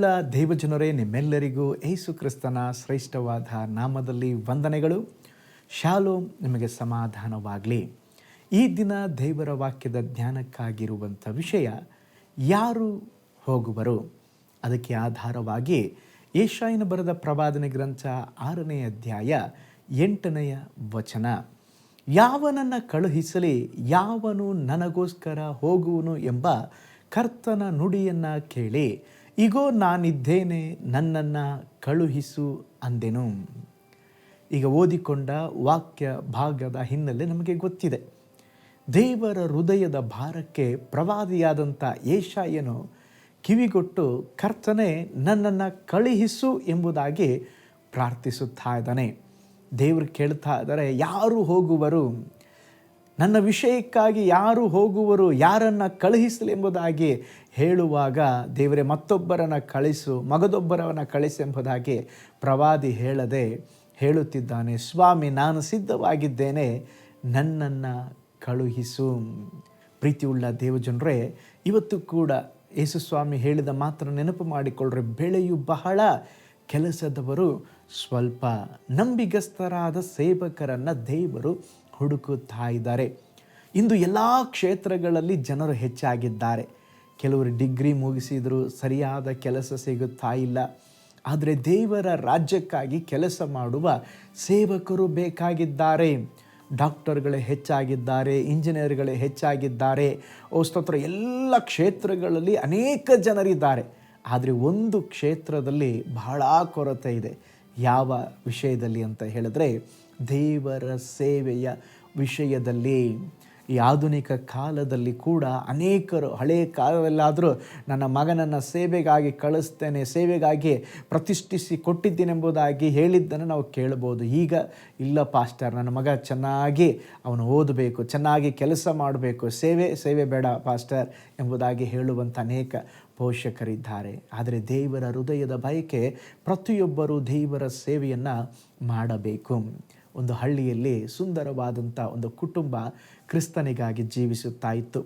ಪ್ರೀತಿಯುಳ್ಳ ದೇವಜನರೇ, ನಿಮ್ಮೆಲ್ಲರಿಗೂ ಯೇಸು ಕ್ರಿಸ್ತನ ಶ್ರೇಷ್ಠವಾದ ನಾಮದಲ್ಲಿ ವಂದನೆಗಳು. ಶಾಲೋಮ್, ನಿಮಗೆ ಸಮಾಧಾನವಾಗಲಿ. ಈ ದಿನ ದೇವರ ವಾಕ್ಯದ ಧ್ಯಾನಕ್ಕಾಗಿರುವಂಥ ವಿಷಯ ಯಾರು ಹೋಗುವರು. ಅದಕ್ಕೆ ಆಧಾರವಾಗಿ ಯೆಶಾಯನ ಬರೆದ ಪ್ರವಾದನೆ ಗ್ರಂಥ 6ನೇ ಅಧ್ಯಾಯ 8ನೇ ವಚನ, ಯಾವನನ್ನು ಕಳುಹಿಸಲಿ, ಯಾವನು ನನಗೋಸ್ಕರ ಹೋಗುವನು ಎಂಬ ಕರ್ತನ ನುಡಿಯನ್ನು ಕೇಳಿ, ಇಗೋ ನಾನಿದ್ದೇನೆ, ನನ್ನನ್ನು ಕಳುಹಿಸು ಅಂದೆನು. ಈಗ ಓದಿಕೊಂಡ ವಾಕ್ಯ ಭಾಗದ ಹಿನ್ನೆಲೆ ನಮಗೆ ಗೊತ್ತಿದೆ. ದೇವರ ಹೃದಯದ ಭಾರಕ್ಕೆ ಪ್ರವಾದಿಯಾದಂಥ ಯೆಶಾಯನು ಕಿವಿಗೊಟ್ಟು, ಕರ್ತನೇ ನನ್ನನ್ನು ಕಳುಹಿಸು ಎಂಬುದಾಗಿ ಪ್ರಾರ್ಥಿಸುತ್ತಾ ಇದ್ದಾನೆ. ದೇವರು ಕೇಳ್ತಾ ಇದ್ದಾರೆ, ಯಾರು ಹೋಗುವರು, ನನ್ನ ವಿಷಯಕ್ಕಾಗಿ ಯಾರು ಹೋಗುವರು, ಯಾರನ್ನು ಕಳುಹಿಸಲಿ ಎಂಬುದಾಗಿ ಹೇಳುವಾಗ, ದೇವರೇ ಮತ್ತೊಬ್ಬರನ್ನು ಕಳಿಸು, ಮಗದೊಬ್ಬರನ್ನು ಕಳಿಸು ಎಂಬುದಾಗಿ ಪ್ರವಾದಿ ಹೇಳದೆ ಹೇಳುತ್ತಿದ್ದಾನೆ, ಸ್ವಾಮಿ ನಾನು ಸಿದ್ಧವಾಗಿದ್ದೇನೆ, ನನ್ನನ್ನು ಕಳುಹಿಸು. ಪ್ರೀತಿಯುಳ್ಳ ದೇವಜನರೇ, ಇವತ್ತು ಕೂಡ ಯೇಸು ಸ್ವಾಮಿ ಹೇಳಿದ ಮಾತ್ರ ನೆನಪು ಮಾಡಿಕೊಳ್ಳ್ರೆ, ಬೆಳೆಯು ಬಹಳ, ಕೆಲಸದವರು ಸ್ವಲ್ಪ. ನಂಬಿಗಸ್ತರಾದ ಸೇವಕರನ್ನು ದೇವರು ಹುಡುಕುತ್ತಾ ಇದ್ದಾರೆ. ಇಂದು ಎಲ್ಲ ಕ್ಷೇತ್ರಗಳಲ್ಲಿ ಜನರು ಹೆಚ್ಚಾಗಿದ್ದಾರೆ. ಕೆಲವರು ಡಿಗ್ರಿ ಮುಗಿಸಿದರೂ ಸರಿಯಾದ ಕೆಲಸ ಸಿಗುತ್ತಾ ಇಲ್ಲ. ಆದರೆ ದೇವರ ರಾಜ್ಯಕ್ಕಾಗಿ ಕೆಲಸ ಮಾಡುವ ಸೇವಕರು ಬೇಕಾಗಿದ್ದಾರೆ. ಡಾಕ್ಟರ್ಗಳೇ ಹೆಚ್ಚಾಗಿದ್ದಾರೆ, ಇಂಜಿನಿಯರ್ಗಳೇ ಹೆಚ್ಚಾಗಿದ್ದಾರೆ. ಸ್ತೋತ್ರ, ಎಲ್ಲ ಕ್ಷೇತ್ರಗಳಲ್ಲಿ ಅನೇಕ ಜನರಿದ್ದಾರೆ. ಆದರೆ ಒಂದು ಕ್ಷೇತ್ರದಲ್ಲಿ ಬಹಳ ಕೊರತೆ ಇದೆ. ಯಾವ ವಿಷಯದಲ್ಲಿ ಅಂತ ಹೇಳಿದ್ರೆ, ದೇವರ ಸೇವೆಯ ವಿಷಯದಲ್ಲಿ. ಈ ಆಧುನಿಕ ಕಾಲದಲ್ಲಿ ಕೂಡ ಅನೇಕರು, ಹಳೆಯ ಕಾಲದಲ್ಲಾದರೂ ನನ್ನ ಮಗನನ್ನು ಸೇವೆಗಾಗಿ ಕಳಿಸ್ತೇನೆ, ಸೇವೆಗಾಗಿ ಪ್ರತಿಷ್ಠಿಸಿ ಕೊಟ್ಟಿದ್ದೇನೆಂಬುದಾಗಿ ಹೇಳಿದ್ದನ್ನು ನಾವು ಕೇಳ್ಬೋದು. ಈಗ ಇಲ್ಲ ಪಾಸ್ಟರ್, ನನ್ನ ಮಗ ಚೆನ್ನಾಗಿ ಅವನು ಓದಬೇಕು, ಚೆನ್ನಾಗಿ ಕೆಲಸ ಮಾಡಬೇಕು, ಸೇವೆ ಬೇಡ ಪಾಸ್ಟರ್ ಎಂಬುದಾಗಿ ಹೇಳುವಂಥ ಅನೇಕ ಪೋಷಕರಿದ್ದಾರೆ. ಆದರೆ ದೇವರ ಹೃದಯದ ಬಯಕೆ ಪ್ರತಿಯೊಬ್ಬರೂ ದೇವರ ಸೇವೆಯನ್ನು ಮಾಡಬೇಕು. ಒಂದು ಹಳ್ಳಿಯಲ್ಲಿ ಸುಂದರವಾದಂಥ ಒಂದು ಕುಟುಂಬ ಕ್ರಿಸ್ತನಿಗಾಗಿ ಜೀವಿಸುತ್ತಾ ಇತ್ತು.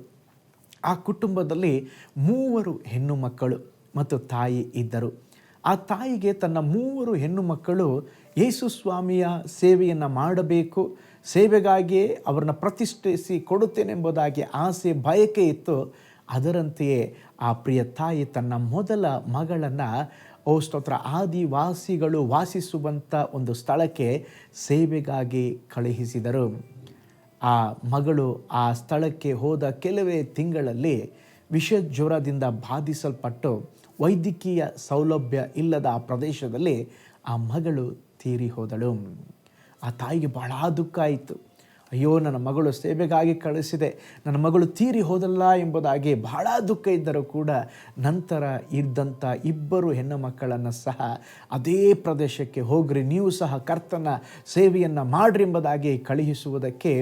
ಆ ಕುಟುಂಬದಲ್ಲಿ 3 ಹೆಣ್ಣು ಮಕ್ಕಳು ಮತ್ತು ತಾಯಿ ಇದ್ದರು. ಆ ತಾಯಿಗೆ ತನ್ನ 3 ಹೆಣ್ಣು ಮಕ್ಕಳು ಯೇಸು ಸ್ವಾಮಿಯ ಸೇವೆಯನ್ನು ಮಾಡಬೇಕು, ಸೇವೆಗಾಗಿ ಅವರನ್ನು ಪ್ರತಿಷ್ಠಿಸಿ ಕೊಡುತ್ತೇನೆಂಬುದಾಗಿ ಆಸೆ, ಬಯಕೆ ಇತ್ತು. ಅದರಂತೆಯೇ ಆ ಪ್ರಿಯ ತಾಯಿ ತನ್ನ ಮೊದಲ ಮಗಳನ್ನು ಸ್ತೋತ್ರ ಆದಿವಾಸಿಗಳು ವಾಸಿಸುವಂಥ ಒಂದು ಸ್ಥಳಕ್ಕೆ ಸೇವೆಗಾಗಿ ಕಳುಹಿಸಿದರು. ಆ ಮಗಳು ಆ ಸ್ಥಳಕ್ಕೆ ಹೋದ ಕೆಲವೇ ತಿಂಗಳಲ್ಲಿ ವಿಷ ಜ್ವರದಿಂದ ಬಾಧಿಸಲ್ಪಟ್ಟು ವೈದ್ಯಕೀಯ ಸೌಲಭ್ಯ ಇಲ್ಲದ ಆ ಪ್ರದೇಶದಲ್ಲಿ ಆ ಮಗಳು ತೀರಿ ಹೋದಳು. ಆ ತಾಯಿಗೆ ಬಹಳ ದುಃಖ ಆಯಿತು. ಅಯ್ಯೋ, ನನ್ನ ಮಗಳು ಸೇವೆಗಾಗಿ ಕಳಿಸಿದೆ, ನನ್ನ ಮಗಳು ತೀರಿ ಹೋದಲ್ಲ ಎಂಬುದಾಗಿ ಬಹಳ ದುಃಖ ಇದ್ದರೂ ಕೂಡ ನಂತರ ಇದ್ದಂಥ 2 ಹೆಣ್ಣು ಮಕ್ಕಳನ್ನು ಸಹ ಅದೇ ಪ್ರದೇಶಕ್ಕೆ ಹೋಗ್ರಿ, ನೀವು ಸಹ ಕರ್ತನ ಸೇವೆಯನ್ನು ಮಾಡ್ರಿ ಎಂಬುದಾಗಿ ಕಳುಹಿಸುವುದಕ್ಕೆ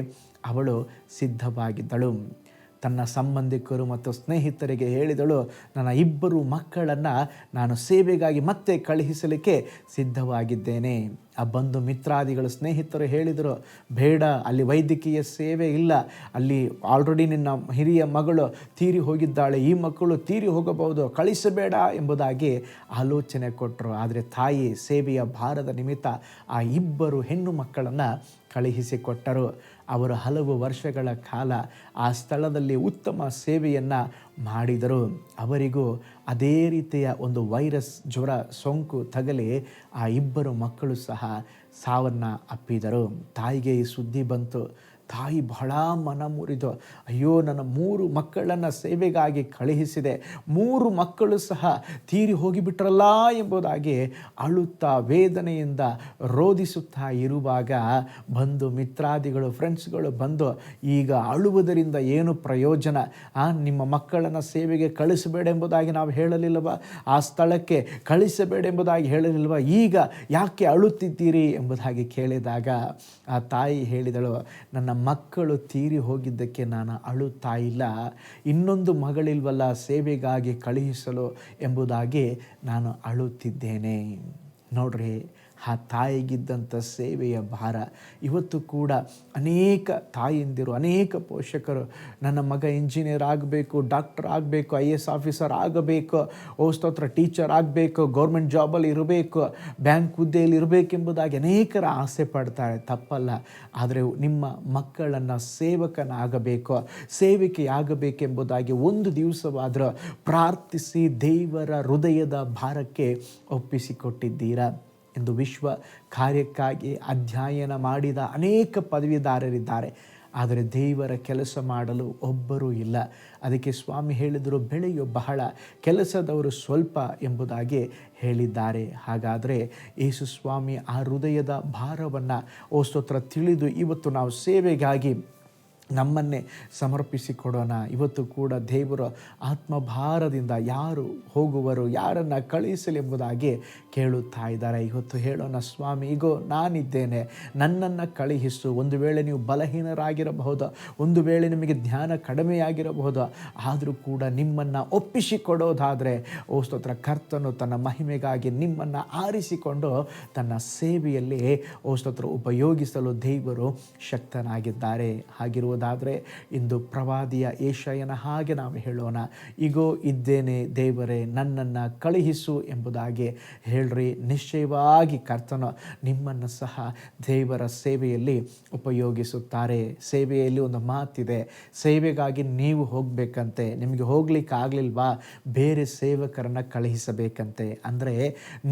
ಅವಳು ಸಿದ್ಧವಾಗಿದ್ದಳು. ತನ್ನ ಸಂಬಂಧಿಕರು ಮತ್ತು ಸ್ನೇಹಿತರಿಗೆ ಹೇಳಿದಳು, ನನ್ನ 2 ಮಕ್ಕಳನ್ನು ನಾನು ಸೇವೆಗಾಗಿ ಮತ್ತೆ ಕಳುಹಿಸಲಿಕ್ಕೆ ಸಿದ್ಧವಾಗಿದ್ದೇನೆ. ಆ ಬಂಧು ಮಿತ್ರಾದಿಗಳು, ಸ್ನೇಹಿತರು ಹೇಳಿದರು, ಬೇಡ, ಅಲ್ಲಿ ವೈದ್ಯಕೀಯ ಸೇವೆ ಇಲ್ಲ, ಅಲ್ಲಿ ಆಲ್ರೆಡಿ ನಿನ್ನ ಹಿರಿಯ ಮಗಳು ತೀರಿ ಹೋಗಿದ್ದಾಳೆ, ಈ ಮಕ್ಕಳು ತೀರಿ ಹೋಗಬಹುದು, ಕಳಿಸಬೇಡ ಎಂಬುದಾಗಿ ಆಲೋಚನೆ ಕೊಟ್ಟರು. ಆದರೆ ತಾಯಿ ಸೇವೆಯ ಭಾರದ ನಿಮಿತ್ತ ಆ 2 ಹೆಣ್ಣು ಮಕ್ಕಳನ್ನು ಕಳುಹಿಸಿಕೊಟ್ಟರು. ಅವರು ಹಲವು ವರ್ಷಗಳ ಕಾಲ ಆ ಸ್ಥಳದಲ್ಲಿ ಉತ್ತಮ ಸೇವೆಯನ್ನು ಮಾಡಿದರು. ಅವರಿಗೂ ಅದೇ ರೀತಿಯ ಒಂದು ವೈರಸ್ ಜ್ವರ ಸೋಂಕು ತಗಲಿ ಆ 2 ಮಕ್ಕಳು ಸಹ ಸಾವನ್ನು ಅಪ್ಪಿದರು. ತಾಯಿಗೆ ಈ ಸುದ್ದಿ ಬಂತು. ತಾಯಿ ಬಹಳ ಮನ ಮುರಿದು, ಅಯ್ಯೋ, ನನ್ನ 3 ಮಕ್ಕಳನ್ನು ಸೇವೆಗಾಗಿ ಕಳುಹಿಸಿದೆ, 3 ಮಕ್ಕಳು ಸಹ ತೀರಿ ಹೋಗಿಬಿಟ್ರಲ್ಲ ಎಂಬುದಾಗಿ ಅಳುತ್ತಾ ವೇದನೆಯಿಂದ ರೋಧಿಸುತ್ತಾ ಇರುವಾಗ ಬಂದು ಮಿತ್ರಾದಿಗಳು, ಫ್ರೆಂಡ್ಸ್ಗಳು ಬಂದು, ಈಗ ಅಳುವುದರಿಂದ ಏನು ಪ್ರಯೋಜನ, ನಿಮ್ಮ ಮಕ್ಕಳನ್ನು ಸೇವೆಗೆ ಕಳಿಸಬೇಡ ಎಂಬುದಾಗಿ ನಾವು ಹೇಳಲಿಲ್ಲವ, ಆ ಸ್ಥಳಕ್ಕೆ ಕಳಿಸಬೇಡ ಎಂಬುದಾಗಿ ಹೇಳಲಿಲ್ವ, ಈಗ ಯಾಕೆ ಅಳುತ್ತಿದ್ದೀರಿ ಎಂಬುದಾಗಿ ಕೇಳಿದಾಗ ಆ ತಾಯಿ ಹೇಳಿದಳು, ನನ್ನ ಮಕ್ಕಳು ತೀರಿ ಹೋಗಿದ್ದಕ್ಕೆ ನಾನು ಅಳುತ್ತಾ ಇಲ್ಲ, ಇನ್ನೊಂದು ಮಗಳಿಲ್ವಲ್ಲ ಸೇವೆಗಾಗಿ ಕಳುಹಿಸಲು ಎಂಬುದಾಗಿ ನಾನು ಅಳುತ್ತಿದ್ದೇನೆ. ನೋಡ್ರಿ, ಆ ತಾಯಿಗಿದ್ದಂಥ ಸೇವೆಯ ಭಾರ ಇವತ್ತು ಕೂಡ ಅನೇಕ ತಾಯಂದಿರು, ಅನೇಕ ಪೋಷಕರು, ನನ್ನ ಮಗ ಇಂಜಿನಿಯರ್ ಆಗಬೇಕು, ಡಾಕ್ಟರ್ ಆಗಬೇಕು, IAS ಆಫೀಸರ್ ಆಗಬೇಕು, ಸ್ತೋತ್ರ ಟೀಚರ್ ಆಗಬೇಕು, ಗೌರ್ಮೆಂಟ್ ಜಾಬಲ್ಲಿ ಇರಬೇಕು, ಬ್ಯಾಂಕ್ ಹುದ್ದೆಯಲ್ಲಿ ಇರಬೇಕೆಂಬುದಾಗಿ ಅನೇಕರ ಆಸೆ ಪಡ್ತಾರೆ, ತಪ್ಪಲ್ಲ. ಆದರೆ ನಿಮ್ಮ ಮಕ್ಕಳನ್ನು ಸೇವಕನಾಗಬೇಕು, ಸೇವಿಕೆಯಾಗಬೇಕೆಂಬುದಾಗಿ ಒಂದು ದಿವಸವಾದರೂ ಪ್ರಾರ್ಥಿಸಿ ದೇವರ ಹೃದಯದ ಭಾರಕ್ಕೆ ಒಪ್ಪಿಸಿಕೊಟ್ಟಿದ್ದೀರಾ ಎಂದು ವಿಶ್ವ ಕಾರ್ಯಕ್ಕಾಗಿ ಅಧ್ಯಯನ ಮಾಡಿದ ಅನೇಕ ಪದವೀಧರರಿದ್ದಾರೆ. ಆದರೆ ದೇವರ ಕೆಲಸ ಮಾಡಲು ಒಬ್ಬರೂ ಇಲ್ಲ. ಅದಕ್ಕೆ ಸ್ವಾಮಿ ಹೇಳಿದರು, ಬೆಳೆಯು ಬಹಳ, ಕೆಲಸದವರು ಸ್ವಲ್ಪ ಎಂಬುದಾಗಿ ಹೇಳಿದ್ದಾರೆ. ಹಾಗಾದರೆ ಯೇಸು ಸ್ವಾಮಿ ಆ ಹೃದಯದ ಭಾರವನ್ನು ಸ್ತೋತ್ರ ತಿಳಿದು ಇವತ್ತು ನಾವು ಸೇವೆಗಾಗಿ ನಮ್ಮನ್ನೇ ಸಮರ್ಪಿಸಿಕೊಡೋಣ. ಇವತ್ತು ಕೂಡ ದೇವರು ಆತ್ಮಭಾರದಿಂದ ಯಾರು ಹೋಗುವರು, ಯಾರನ್ನು ಕಳುಹಿಸಲೆಂಬುದಾಗಿ ಕೇಳುತ್ತಾ ಇದ್ದಾರೆ. ಇವತ್ತು ಹೇಳೋಣ, ಸ್ವಾಮಿ ಈಗೋ ನಾನಿದ್ದೇನೆ, ನನ್ನನ್ನು ಕಳುಹಿಸು. ಒಂದು ವೇಳೆ ನೀವು ಬಲಹೀನರಾಗಿರಬಹುದು, ಒಂದು ವೇಳೆ ನಿಮಗೆ ಜ್ಞಾನ ಕಡಿಮೆಯಾಗಿರಬಹುದು, ಆದರೂ ಕೂಡ ನಿಮ್ಮನ್ನು ಒಪ್ಪಿಸಿಕೊಡೋದಾದರೆ ಸ್ತೋತ್ರ ಕರ್ತನು ತನ್ನ ಮಹಿಮೆಗಾಗಿ ನಿಮ್ಮನ್ನು ಆರಿಸಿಕೊಂಡು ತನ್ನ ಸೇವೆಯಲ್ಲಿ ಸ್ತೋತ್ರ ಉಪಯೋಗಿಸಲು ದೇವರು ಶಕ್ತನಾಗಿದ್ದಾರೆ. ಹಾಗಿರುವುದಾದರೆ ಇಂದು ಪ್ರವಾದಿಯ ಯೆಶಾಯನ ಹಾಗೆ ನಾವು ಹೇಳೋಣ, ಈಗೋ ಇದ್ದೇನೆ ದೇವರೇ, ನನ್ನನ್ನು ಕಳುಹಿಸು ಎಂಬುದಾಗಿ ಹೇಳ್ರಿ. ನಿಶ್ಚಯವಾಗಿ ಕರ್ತನು ನಿಮ್ಮನ್ನು ಸಹ ದೇವರ ಸೇವೆಯಲ್ಲಿ ಉಪಯೋಗಿಸುತ್ತಾರೆ. ಸೇವೆಯಲ್ಲಿ ಒಂದು ಮಾತಿದೆ, ಸೇವೆಗಾಗಿ ನೀವು ಹೋಗಬೇಕಂತೆ, ನಿಮಗೆ ಹೋಗ್ಲಿಕ್ಕೆ ಆಗಲಿಲ್ವಾ, ಬೇರೆ ಸೇವಕರನ್ನು ಕಳುಹಿಸಬೇಕಂತೆ. ಅಂದರೆ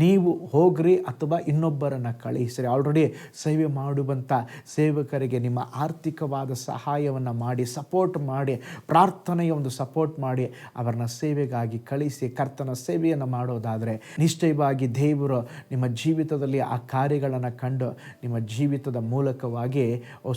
ನೀವು ಹೋಗ್ರಿ ಅಥವಾ ಇನ್ನೊಬ್ಬರನ್ನು ಕಳುಹಿಸ್ರಿ. ಆಲ್ರೆಡಿ ಸೇವೆ ಮಾಡುವಂಥ ಸೇವಕರಿಗೆ ನಿಮ್ಮ ಆರ್ಥಿಕವಾದ ಸಹಾಯವನ್ನು ಮಾಡಿ, ಸಪೋರ್ಟ್ ಮಾಡಿ, ಪ್ರಾರ್ಥನೆಯ ಒಂದು ಸಪೋರ್ಟ್ ಮಾಡಿ ಅವರನ್ನ ಸೇವೆಗಾಗಿ ಕಳಿಸಿ ಕರ್ತನ ಸೇವೆಯನ್ನು ಮಾಡೋದಾದರೆ ನಿಶ್ಚಯವಾಗಿ ದೇವರು ನಿಮ್ಮ ಜೀವಿತದಲ್ಲಿ ಆ ಕಾರ್ಯಗಳನ್ನು ಕಂಡು ನಿಮ್ಮ ಜೀವಿತದ ಮೂಲಕವಾಗಿ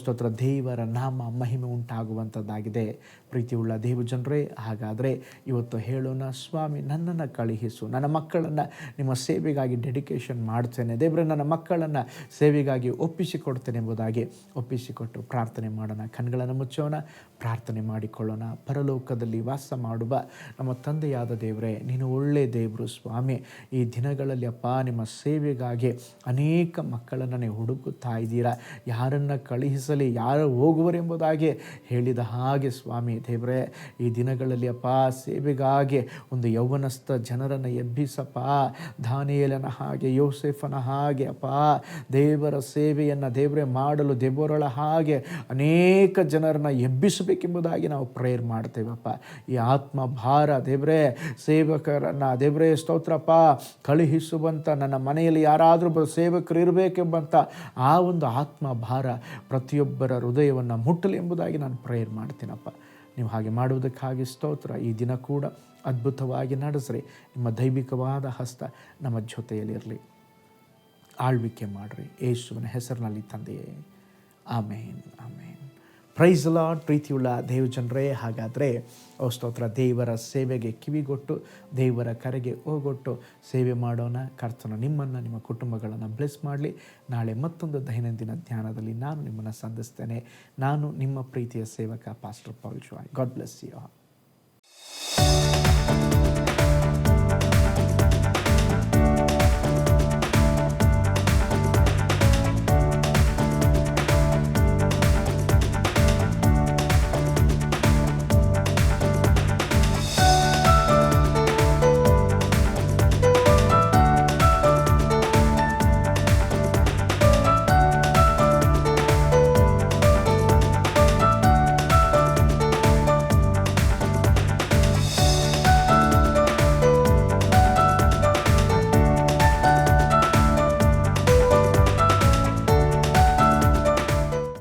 ಸ್ತೋತ್ರ ದೇವರ ನಾಮ ಮಹಿಮೆ ಉಂಟಾಗುವಂಥದ್ದಾಗಿದೆ. ಪ್ರೀತಿಯುಳ್ಳ ದೇವ ಜನರೇ, ಹಾಗಾದರೆ ಇವತ್ತು ಹೇಳೋಣ, ಸ್ವಾಮಿ ನನ್ನನ್ನು ಕಳುಹಿಸು, ನನ್ನ ಮಕ್ಕಳನ್ನು ನಿಮ್ಮ ಸೇವೆಗಾಗಿ ಡೆಡಿಕೇಶನ್ ಮಾಡ್ತೇನೆ ದೇವರೇ, ನನ್ನ ಮಕ್ಕಳನ್ನು ಸೇವೆಗಾಗಿ ಒಪ್ಪಿಸಿಕೊಡ್ತೇನೆ ಎಂಬುದಾಗಿ ಒಪ್ಪಿಸಿಕೊಟ್ಟು ಪ್ರಾರ್ಥನೆ ಮಾಡೋಣ. ಕಣ್ಗಳನ್ನು ಮುಚ್ಚೋಣ, ಪ್ರಾರ್ಥನೆ ಮಾಡಿಕೊಳ್ಳೋಣ. ಪರಲೋಕದಲ್ಲಿ ವಾಸ ಮಾಡುವ ನಮ್ಮ ತಂದೆಯಾದ ದೇವರೇ, ನೀನು ಒಳ್ಳೆಯ ದೇವರು ಸ್ವಾಮಿ. ಈ ದಿನಗಳಲ್ಲಿ ಅಪ್ಪ ನಿಮ್ಮ ಸೇವೆಗಾಗಿ ಅನೇಕ ಮಕ್ಕಳನ್ನು ನೀವು ಹುಡುಕುತ್ತಾ ಇದ್ದೀರಾ. ಯಾರನ್ನು ಕಳುಹಿಸಲಿ, ಯಾರು ಹೋಗುವರೆಂಬುದಾಗಿ ಹೇಳಿದ ಹಾಗೆ ಸ್ವಾಮಿ ದೇವರೇ, ಈ ದಿನಗಳಲ್ಲಿ ಅಪ್ಪ ಸೇವೆಗಾಗಿ ಒಂದು ಯೌವನಸ್ಥ ಜನರನ್ನು ಎಬ್ಬಿಸಪ್ಪ. ದಾನಿಯೇಲನ ಹಾಗೆ, ಯೋಸೇಫನ ಹಾಗೆ ಅಪ್ಪ ದೇವರ ಸೇವೆಯನ್ನು ದೇವರೇ ಮಾಡಲು ದೇವರಳ ಹಾಗೆ ಅನೇಕ ಜನರನ್ನು ಎಬ್ಬಿಸಬೇಕೆಂಬುದಾಗಿ ನಾವು ಪ್ರೇಯರ್ ಮಾಡ್ತೇವಪ್ಪ. ಈ ಆತ್ಮ ಭಾರ ದೇವರೇ, ಸೇವಕರನ್ನು ದೇವರೇ ಸ್ತೋತ್ರಪ್ಪ ಕಳುಹಿಸುವಂಥ, ನನ್ನ ಮನೆಯಲ್ಲಿ ಯಾರಾದರೂ ಸೇವಕರು ಇರಬೇಕೆಂಬಂಥ ಆ ಒಂದು ಆತ್ಮ ಭಾರ ಪ್ರತಿಯೊಬ್ಬರ ಹೃದಯವನ್ನು ಮುಟ್ಟಲಿ ಎಂಬುದಾಗಿ ನಾನು ಪ್ರೇಯರ್ ಮಾಡ್ತೀನಪ್ಪ. ನೀವು ಹಾಗೆ ಮಾಡುವುದಕ್ಕಾಗಿ ಸ್ತೋತ್ರ. ಈ ದಿನ ಕೂಡ ಅದ್ಭುತವಾಗಿ ನಡೆಸ್ರಿ. ನಿಮ್ಮ ದೈವಿಕವಾದ ಹಸ್ತ ನಮ್ಮ ಜೊತೆಯಲ್ಲಿರಲಿ. ಆಳ್ವಿಕೆ ಮಾಡಿರಿ ಯೇಸುವಿನ ಹೆಸರಿನಲ್ಲಿ ತಂದೆಯೇ, amen, amen. Praise the lord. ಪ್ರೀತಿಯುಳ್ಳ ದೇವಜನರೇ, ಹಾಗಾದರೆ ಸ್ತೋತ್ರ ದೇವರ ಸೇವೆಗೆ ಕಿವಿಗೊಟ್ಟು ದೇವರ ಕರೆಗೆ ಹೋಗೊಟ್ಟು ಸೇವೆ ಮಾಡೋಣ. ಕರ್ತನು ನಿಮ್ಮನ್ನು, ನಿಮ್ಮ ಕುಟುಂಬಗಳನ್ನು ಬ್ಲೆಸ್ ಮಾಡಲಿ. ನಾಳೆ ಮತ್ತೊಂದು ದೈನಂದಿನ ಧ್ಯಾನದಲ್ಲಿ ನಾನು ನಿಮ್ಮನ್ನು ಸಂಧಿಸ್ತೇನೆ. ನಾನು ನಿಮ್ಮ ಪ್ರೀತಿಯ ಸೇವಕ pastor Paul Joy. God bless you all.